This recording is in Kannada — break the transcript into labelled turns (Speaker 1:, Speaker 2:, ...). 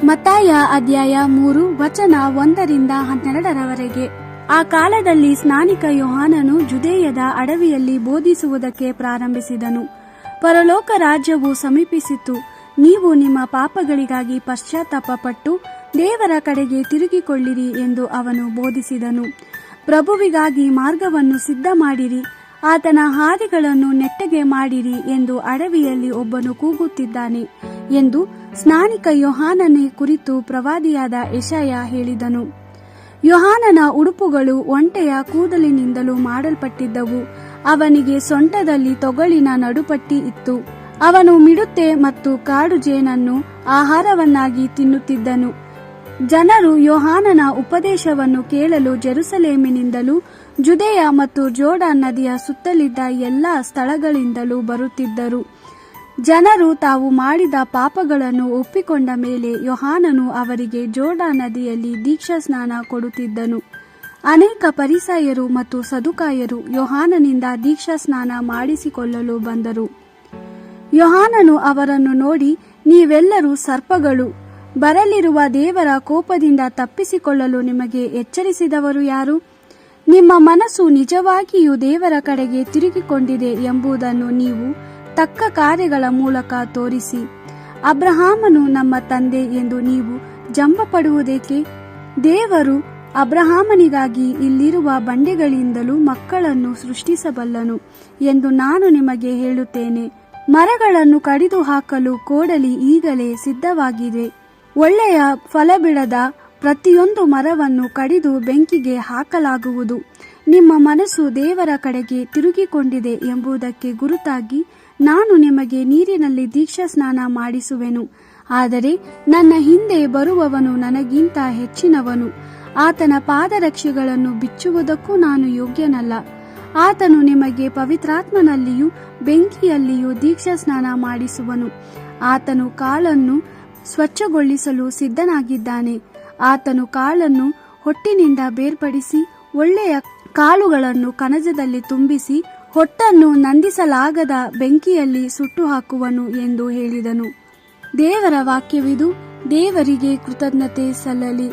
Speaker 1: ಮತ್ತಾಯ ಅಧ್ಯಾಯ 3 ವಚನ 1-12. ಆ ಕಾಲದಲ್ಲಿ ಸ್ನಾನಿಕ ಯೋಹಾನನು ಜುದೇಯದ ಅಡವಿಯಲ್ಲಿ ಬೋಧಿಸುವುದಕ್ಕೆ ಪ್ರಾರಂಭಿಸಿದನು. ಪರಲೋಕ ರಾಜ್ಯವು ಸಮೀಪಿಸಿತು. ನೀವು ನಿಮ್ಮ ಪಾಪಗಳಿಗಾಗಿ ಪಶ್ಚಾತ್ತಾಪಪಟ್ಟು ದೇವರ ಕಡೆಗೆ ತಿರುಗಿಕೊಳ್ಳಿರಿ ಎಂದು ಅವನು ಬೋಧಿಸಿದನು. ಪ್ರಭುವಿಗಾಗಿ ಮಾರ್ಗವನ್ನು ಸಿದ್ಧ ಮಾಡಿರಿ, ಆತನ ಹಾದಿಗಳನ್ನು ನೆಟ್ಟಗೆ ಮಾಡಿರಿ ಎಂದು ಅಡವಿಯಲ್ಲಿ ಒಬ್ಬನು ಕೂಗುತ್ತಿದ್ದಾನೆ ಎಂದು ಸ್ನಾನಿಕ ಯೋಹಾನನೇ ಕುರಿತು ಪ್ರವಾದಿಯಾದ ಯೆಶಾಯ ಹೇಳಿದನು. ಯೋಹಾನನ ಉಡುಪುಗಳು ಒಂಟೆಯ ಕೂದಲಿನಿಂದಲೂ ಮಾಡಲ್ಪಟ್ಟಿದ್ದವು. ಅವನಿಗೆ ಸೊಂಟದಲ್ಲಿ ತೊಗಲಿನ ನಡುಪಟ್ಟಿ ಇತ್ತು. ಅವನು ಮಿಡುತೆ ಮತ್ತು ಕಾಡು ಜೇನನ್ನು ಆಹಾರವನ್ನಾಗಿ ತಿನ್ನುತ್ತಿದ್ದನು. ಜನರು ಯೋಹಾನನ ಉಪದೇಶವನ್ನು ಕೇಳಲು ಜೆರುಸಲೇಮಿನಿಂದಲೂ ಜುದೇಯ ಮತ್ತು ಜೋರ್ಡಾನ್ ನದಿಯ ಸುತ್ತಲಿದ್ದ ಎಲ್ಲ ಸ್ಥಳಗಳಿಂದಲೂ ಬರುತ್ತಿದ್ದರು. ಜನರು ತಾವು ಮಾಡಿದ ಪಾಪಗಳನ್ನು ಒಪ್ಪಿಕೊಂಡ ಮೇಲೆ ಯೋಹಾನನು ಅವರಿಗೆ ಜೋರ್ಡಾನ್ ನದಿಯಲ್ಲಿ ದೀಕ್ಷಾಸ್ನಾನ ಕೊಡುತ್ತಿದ್ದನು. ಅನೇಕ ಫರಿಸಾಯರು ಮತ್ತು ಸದುಕಾಯರು ಯೋಹಾನನಿಂದ ದೀಕ್ಷಾಸ್ನಾನ ಮಾಡಿಸಿಕೊಳ್ಳಲು ಬಂದರು. ಯೋಹಾನನು ಅವರನ್ನು ನೋಡಿ, ನೀವೆಲ್ಲರೂ ಸರ್ಪಗಳು, ಬರಲಿರುವ ದೇವರ ಕೋಪದಿಂದ ತಪ್ಪಿಸಿಕೊಳ್ಳಲು ನಿಮಗೆ ಎಚ್ಚರಿಸಿದವರು ಯಾರು? ನಿಮ್ಮ ಮನಸ್ಸು ನಿಜವಾಗಿಯೂ ದೇವರ ಕಡೆಗೆ ತಿರುಗಿಕೊಂಡಿದೆ ಎಂಬುದನ್ನು ನೀವು ತಕ್ಕ ಕಾರ್ಯಗಳ ಮೂಲಕ ತೋರಿಸಿ. ಅಬ್ರಹಾಮನು ನಮ್ಮ ತಂದೆ ಎಂದು ನೀವು ಜಂಬಪಡುವುದೇಕೆ? ದೇವರು ಅಬ್ರಹಾಮನಿಗಾಗಿ ಇಲ್ಲಿರುವ ಬಂಡೆಗಳಿಂದಲೂ ಮಕ್ಕಳನ್ನು ಸೃಷ್ಟಿಸಬಲ್ಲನು ಎಂದು ನಾನು ನಿಮಗೆ ಹೇಳುತ್ತೇನೆ. ಮರಗಳನ್ನು ಕಡಿದು ಹಾಕಲು ಕೋಡಲಿ ಈಗಲೇ ಸಿದ್ಧವಾಗಿದೆ. ಒಳ್ಳೆಯ ಫಲಬಿಡದ ಪ್ರತಿಯೊಂದು ಮರವನ್ನು ಕಡಿದು ಬೆಂಕಿಗೆ ಹಾಕಲಾಗುವುದು. ನಿಮ್ಮ ಮನಸ್ಸು ದೇವರ ಕಡೆಗೆ ತಿರುಗಿಕೊಂಡಿದೆ ಎಂಬುದಕ್ಕೆ ಗುರುತಾಗಿ ನಾನು ನಿಮಗೆ ನೀರಿನಲ್ಲಿ ದೀಕ್ಷಾಸ್ನಾನ ಮಾಡಿಸುವೆನು. ಆದರೆ ನನ್ನ ಹಿಂದೆ ಬರುವವನು ನನಗಿಂತ ಹೆಚ್ಚಿನವನು. ಆತನ ಪಾದರಕ್ಷೆಗಳನ್ನು ಬಿಚ್ಚುವುದಕ್ಕೂ ನಾನು ಯೋಗ್ಯನಲ್ಲ. ಆತನು ನಿಮಗೆ ಪವಿತ್ರಾತ್ಮನಲ್ಲಿಯೂ ಬೆಂಕಿಯಲ್ಲಿಯೂ ದೀಕ್ಷಾಸ್ನಾನ ಮಾಡಿಸುವನು. ಆತನು ಕಾಲನ್ನು ಸ್ವಚ್ಛಗೊಳಿಸಲು ಸಿದ್ಧನಾಗಿದ್ದಾನೆ. ಆತನು ಕಾಳನ್ನು ಹೊಟ್ಟಿನಿಂದ ಬೇರ್ಪಡಿಸಿ ಒಳ್ಳೆಯ ಕಾಳುಗಳನ್ನು ಕಣಜದಲ್ಲಿ ತುಂಬಿಸಿ ಹೊಟ್ಟನ್ನು ನಂದಿಸಲಾಗದ ಬೆಂಕಿಯಲ್ಲಿ ಸುಟ್ಟು ಹಾಕುವನು ಎಂದು ಹೇಳಿದನು. ದೇವರ ವಾಕ್ಯವಿದು. ದೇವರಿಗೆ ಕೃತಜ್ಞತೆ ಸಲ್ಲಲಿ.